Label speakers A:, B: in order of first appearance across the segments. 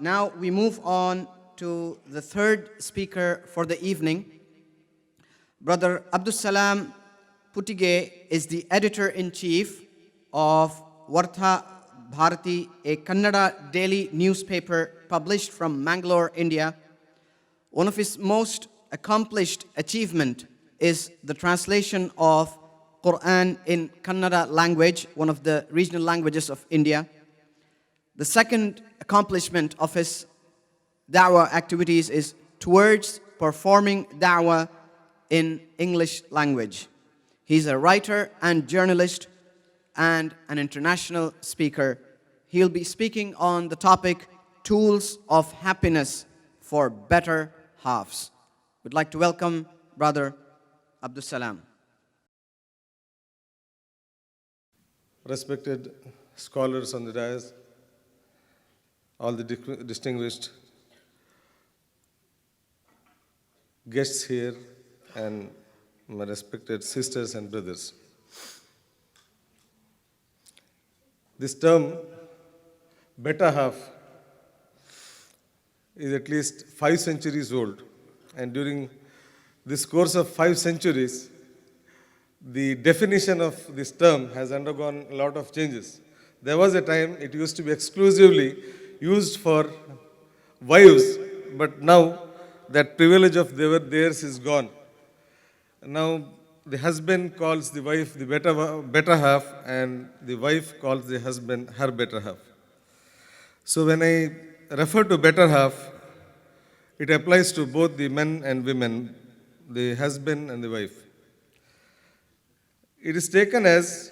A: Now we move on to the third speaker for the evening. Brother Abdus Salam Putige is the editor-in-chief of Vartha Bharati, a Kannada daily newspaper published from Mangalore, India. One of his most accomplished achievement is the translation of Quran in Kannada language, one of the regional languages of India. The second accomplishment of his da'wah activities is towards performing da'wah in English language. He's a writer and journalist and an international speaker. He'll be speaking on the topic, Tools of Happiness for Better Halves. We'd like to welcome Brother Abdus Salam.
B: Respected scholars on the dais, all the distinguished guests here, and my respected sisters and brothers. This term, better half, is at least 5 centuries old. And during this course of 5 centuries, the definition of this term has undergone a lot of changes. There was a time it used to be exclusively used for wives, but now that privilege of theirs is gone. Now the husband calls the wife the better half, and the wife calls the husband her better half. So when I refer to better half, it applies to both the men and women, the husband and the wife. It is taken as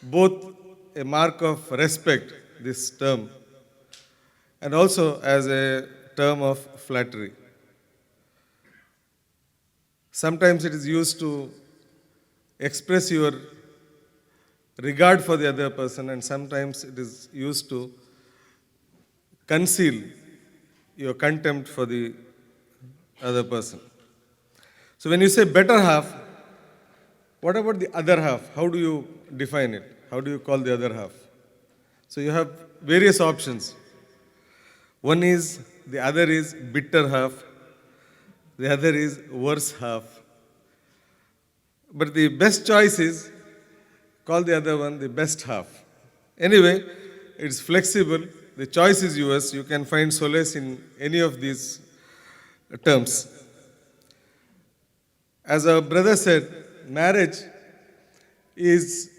B: both a mark of respect, this term, and also as a term of flattery. Sometimes it is used to express your regard for the other person, and sometimes it is used to conceal your contempt for the other person. So when you say better half, what about the other half? How do you define it? How do you call the other half? So you have various options. One is, the other is bitter half. The other is worse half. But the best choice is, call the other one the best half. Anyway, it's flexible. The choice is yours. You can find solace in any of these terms. As our brother said, marriage is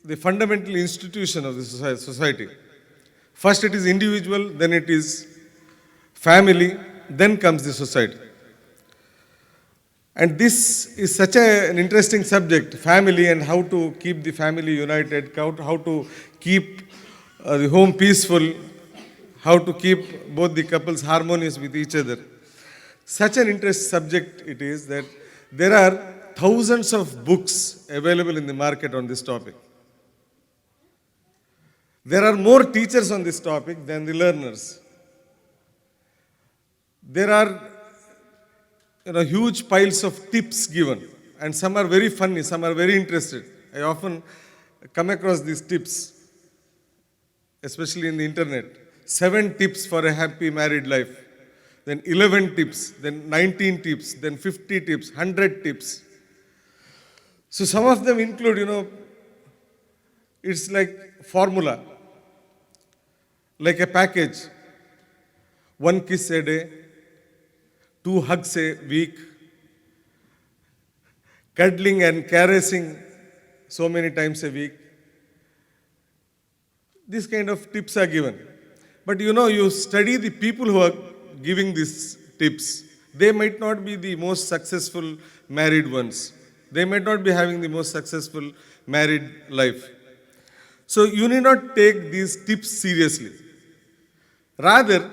B: the fundamental institution of the society. First it is individual, then it is family, then comes the society. And this is such an interesting subject, family, and how to keep the family united, how to keep the home peaceful, how to keep both the couples harmonious with each other. Such an interesting subject it is that there are thousands of books available in the market on this topic. There are more teachers on this topic than the learners. There are huge piles of tips given, and some are very funny, some are very interested. I often come across these tips, especially in the internet. 7 tips for a happy married life, then 11 tips, then 19 tips, then 50 tips, 100 tips. So some of them include, it's like formula, like a package. 1 kiss a day, 2 hugs a week, cuddling and caressing so many times a week. These kind of tips are given. But you study the people who are giving these tips. They might not be the most successful married ones. They might not be having the most successful married life. So you need not take these tips seriously. Rather,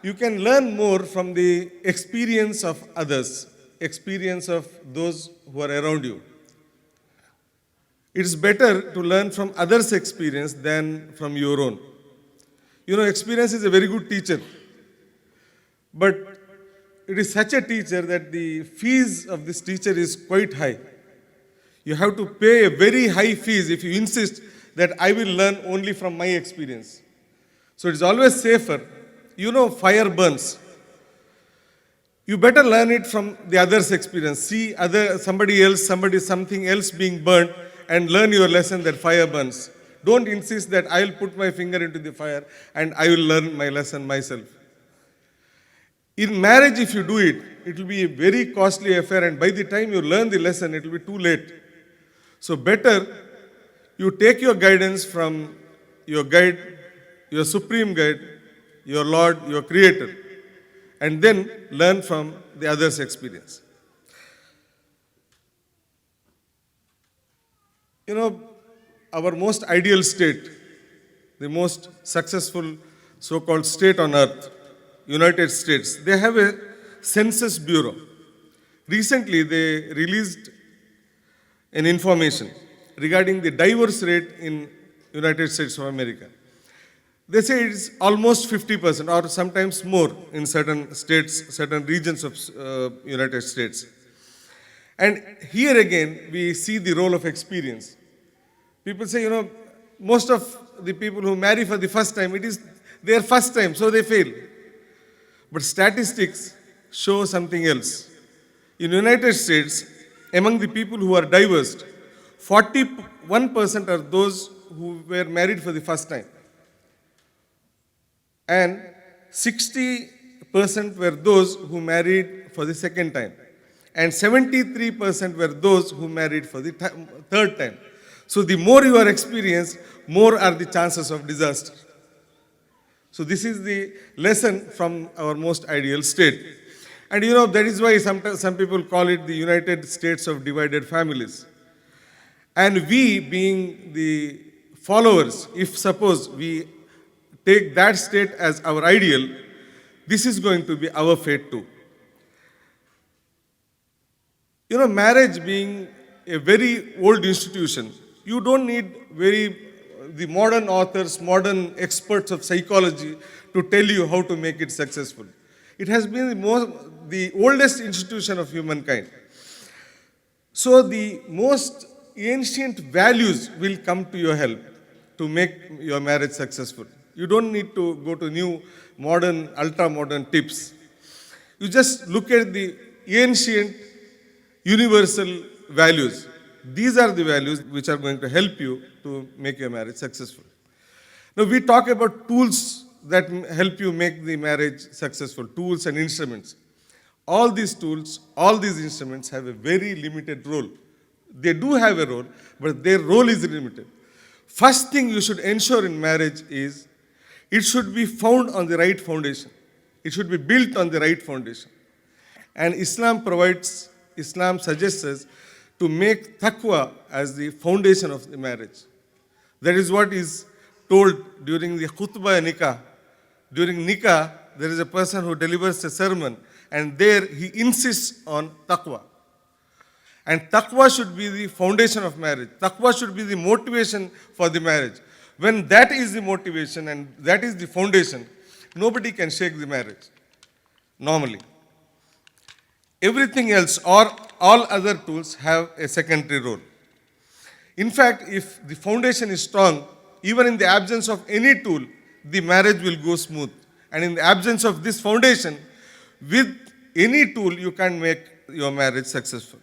B: you can learn more from the experience of others, experience of those who are around you. It's better to learn from others' experience than from your own. Experience is a very good teacher. But it is such a teacher that the fees of this teacher is quite high. You have to pay a very high fees if you insist that I will learn only from my experience. So it's always safer. You know, fire burns. You better learn it from the other's experience. See somebody else, something else being burnt, and learn your lesson that fire burns. Don't insist that I'll put my finger into the fire and I will learn my lesson myself. In marriage, if you do it, it will be a very costly affair, and by the time you learn the lesson, it will be too late. So better you take your guidance from your guide, your supreme guide, your Lord, your Creator, and then learn from the other's experience. You know, our most ideal state, the most successful so-called state on earth, United States, they have a census bureau. Recently, they released an information regarding the divorce rate in United States of America. They say it's almost 50% or sometimes more in certain states, certain regions of United States. And here again, we see the role of experience. People say, you know, most of the people who marry for the first time, it is their first time, so they fail. But statistics show something else. In United States, among the people who are divorced, 41% are those who were married for the first time. And 60% were those who married for the second time. And 73% were those who married for the third time. So the more you are experienced, more are the chances of disaster. So this is the lesson from our most ideal state. And you know, that is why some people call it the United States of divided families. And we, being the followers, if suppose we take that state as our ideal, this is going to be our fate too. You know, marriage being a very old institution, you don't need the modern authors, modern experts of psychology to tell you how to make it successful. It has been the oldest institution of humankind. So the most ancient values will come to your help to make your marriage successful. You don't need to go to new, modern, ultra-modern tips. You just look at the ancient, universal values. These are the values which are going to help you to make your marriage successful. Now, we talk about tools that help you make the marriage successful, tools and instruments. All these tools, all these instruments have a very limited role. They do have a role, but their role is limited. First thing you should ensure in marriage is it should be found on the right foundation. It should be built on the right foundation. And Islam suggests us to make taqwa as the foundation of the marriage. That is what is told during the khutbah and nikah. During nikah, there is a person who delivers a sermon, and there he insists on taqwa. And taqwa should be the foundation of marriage. Taqwa should be the motivation for the marriage. When that is the motivation and that is the foundation, nobody can shake the marriage, normally. Everything else or all other tools have a secondary role. In fact, if the foundation is strong, even in the absence of any tool, the marriage will go smooth. And in the absence of this foundation, with any tool, you can make your marriage successful.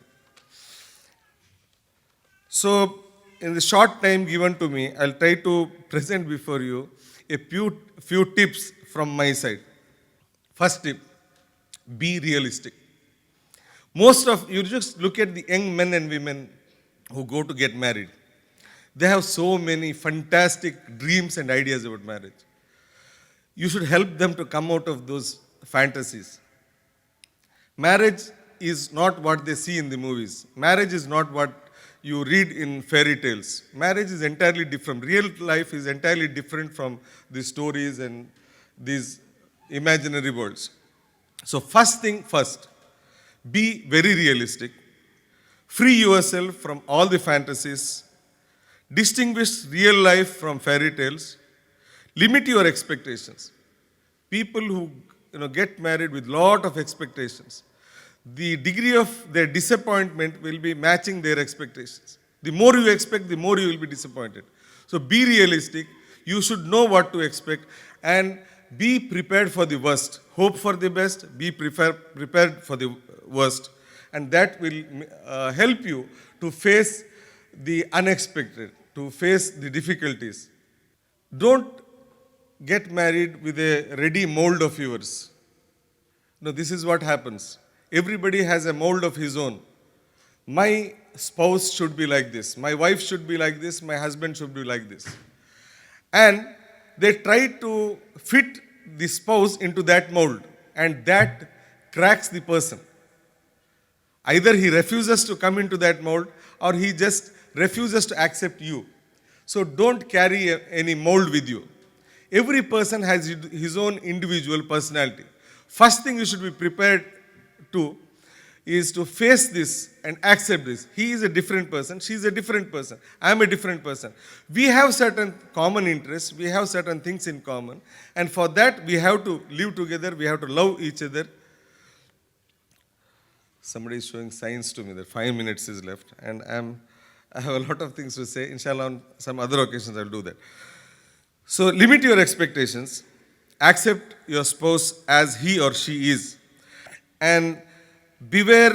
B: So, in the short time given to me, I'll try to present before you a few tips from my side. First tip, be realistic. You just look at the young men and women who go to get married. They have so many fantastic dreams and ideas about marriage. You should help them to come out of those fantasies. Marriage is not what they see in the movies. Marriage is not what you read in fairy tales. Marriage is entirely different. Real life is entirely different from the stories and these imaginary worlds. So first thing first, be very realistic. Free yourself from all the fantasies. Distinguish real life from fairy tales. Limit your expectations. People who get married with lot of expectations, the degree of their disappointment will be matching their expectations. The more you expect, the more you will be disappointed. So be realistic. You should know what to expect and be prepared for the worst. Hope for the best, be prepared for the worst. And that will help you to face the unexpected, to face the difficulties. Don't get married with a ready mold of yours. No, this is what happens. Everybody has a mold of his own. My spouse should be like this, my wife should be like this, my husband should be like this. And they try to fit the spouse into that mold, and that cracks the person. Either he refuses to come into that mold or he just refuses to accept you. So don't carry any mold with you. Every person has his own individual personality. First thing you should be prepared to is to face this and accept this. He is a different person, she is a different person, I am a different person. We have certain common interests, we have certain things in common, and for that we have to live together, we have to love each other. Somebody is showing signs to me that 5 minutes is left, and I have a lot of things to say. Inshallah, on some other occasions I will do that. So limit your expectations, accept your spouse as he or she is, and beware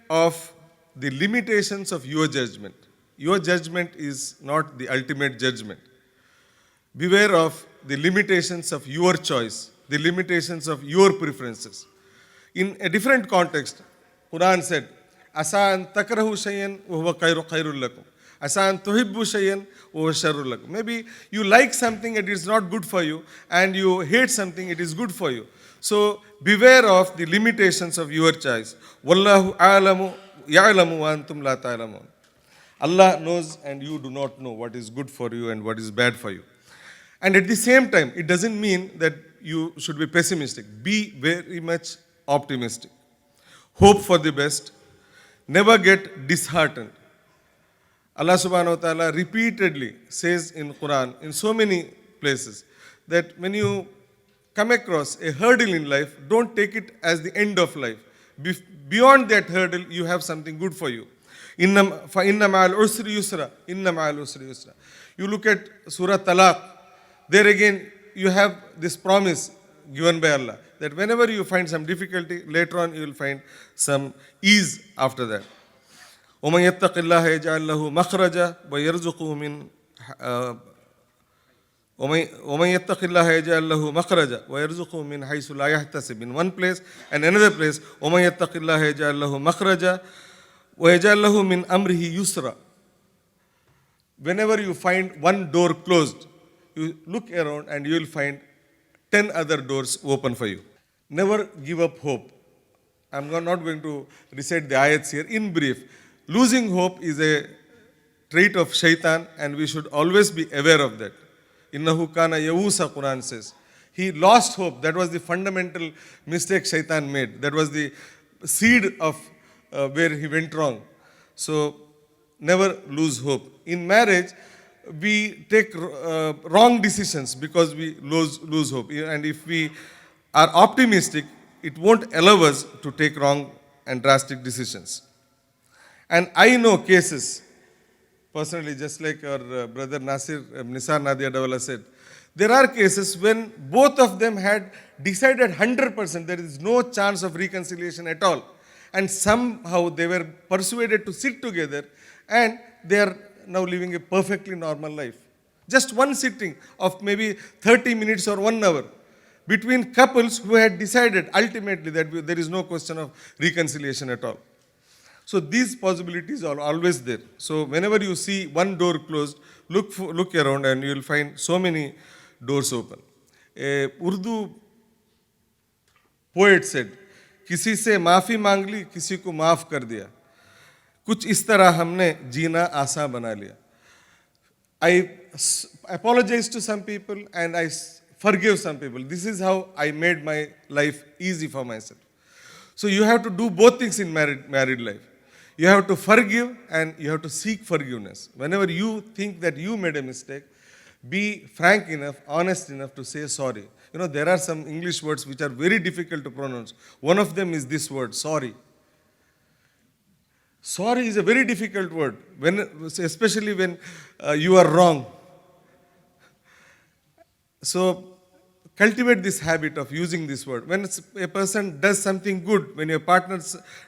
B: of the limitations of your judgment. Your judgment is not the ultimate judgment. Beware of the limitations of your choice, the limitations of your preferences. In a different context, Quran said, "Asa an takrahu shay'an wa huwa khairul lakum. Asa an tuhibbu shay'an wa huwa sharrul lakum." Maybe you like something, it is not good for you, and you hate something, it is good for you. So beware of the limitations of your choice. Wallahu a'lamu ya'lamu wa antum la ta'lamun. Allah knows and you do not know what is good for you and what is bad for you. And at the same time, it doesn't mean that you should be pessimistic. Be very much optimistic. Hope for the best. Never get disheartened. Allah subhanahu wa ta'ala repeatedly says in Quran, in so many places, that when you come across a hurdle in life, don't take it as the end of life. Beyond that hurdle, you have something good for you. فَإِنَّ مَعَ الْعُسْرِ يُسْرًا إِنَّ مَعَ الْعُسْرِ يُسْرًا. You look at Surah Talaq, there again you have this promise given by Allah that whenever you find some difficulty, later on you will find some ease after that. وَمَنْ يَتَّقِ اللَّهَ يَجْعَلْ لَهُ مَخْرَجًا وَيَرْزُقْهُ مِنْ وَمَنْ يَتَّقِ اللَّهَ يَجْعَلْ لَهُ مَخْرَجًا وَيَرْزُقْهُ مِنْ حَيْثُ لَا يَحْتَسِبُ. In one place and another place, وَمَنْ يَتَّقِ اللَّهَ يَجْعَلْ لَهُ مَخْرَجًا وَيَجْعَلْ لَهُ مِنْ أَمْرِهِ يُسْرًا. Whenever you find one door closed, you look around and you will find 10 other doors open for you. Never give up hope. I'm not going to recite the ayats here. In brief, losing hope is a trait of shaitan, and we should always be aware of that. Innahu kana yawusa, Quran says. He lost hope. That was the fundamental mistake shaitan made. That was the seed of where he went wrong. So never lose hope. In marriage, we take wrong decisions because we lose hope. And if we are optimistic, it won't allow us to take wrong and drastic decisions. And I know cases, personally, just like our brother Nisar Nadia Dawala said, there are cases when both of them had decided 100% there is no chance of reconciliation at all. And somehow they were persuaded to sit together, and they are now living a perfectly normal life. Just one sitting of maybe 30 minutes or 1 hour between couples who had decided ultimately that there is no question of reconciliation at all. So these possibilities are always there. So whenever you see one door closed, look around and you will find so many doors open. A Urdu poet said, किसी से माफ़ी मांग ली, किसी को माफ़ कर दिया, कुछ इस तरह हमने जीना आसान बना लिया. I apologize to some people and I forgive some people. This is how I made my life easy for myself. So you have to do both things in married life. You have to forgive and you have to seek forgiveness. Whenever you think that you made a mistake, be frank enough, honest enough to say sorry. You know, there are some English words which are very difficult to pronounce. One of them is this word, sorry. Sorry is a very difficult word, especially when you are wrong. So cultivate this habit of using this word. When a person does something good, when your partner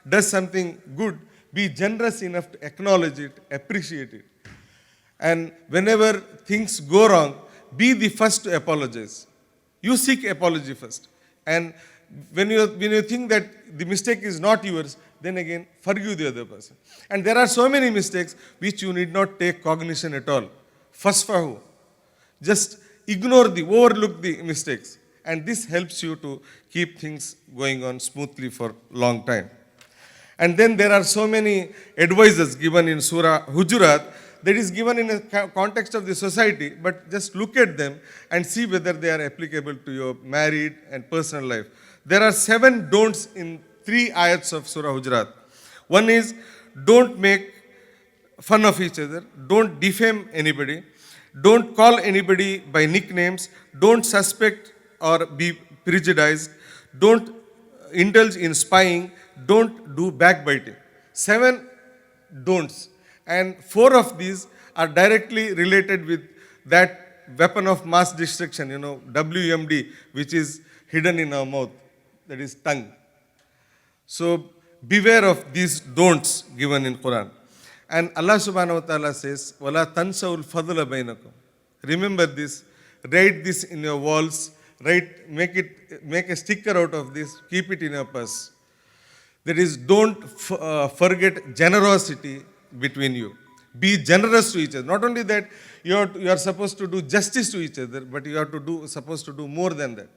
B: does something good, be generous enough to acknowledge it, appreciate it. And whenever things go wrong, be the first to apologize. You seek apology first. And when you think that the mistake is not yours, then again, forgive the other person. And there are so many mistakes which you need not take cognition at all. First for who? Just overlook the mistakes. And this helps you to keep things going on smoothly for a long time. And then there are so many advices given in Surah Hujurat that is given in a context of the society, but just look at them and see whether they are applicable to your married and personal life. There are 7 don'ts in 3 ayats of Surah Hujurat. One is, don't make fun of each other, don't defame anybody, don't call anybody by nicknames, don't suspect or be prejudiced, don't indulge in spying, don't do backbiting. 7 don'ts. And 4 of these are directly related with that weapon of mass destruction, WMD, which is hidden in our mouth, that is tongue. So beware of these don'ts given in Quran. And Allah subhanahu wa ta'ala says, وَلَا تَنْسَوُ الْفَضْلَ بَيْنَكُمْ. Remember this, write this in your walls, make a sticker out of this, keep it in your purse. That is, don't forget generosity between you. Be generous to each other. Not only that, you are supposed to do justice to each other, but you are supposed to do more than that.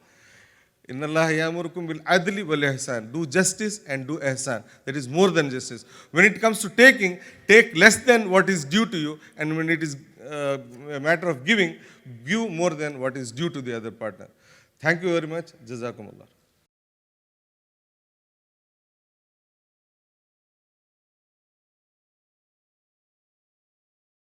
B: Inna Allah yamurukum bil adli wal ihsan. Do justice and do ihsan. That is more than justice. When it comes to taking, take less than what is due to you, and when it is a matter of giving, give more than what is due to the other partner. Thank you very much. Jazakumullah.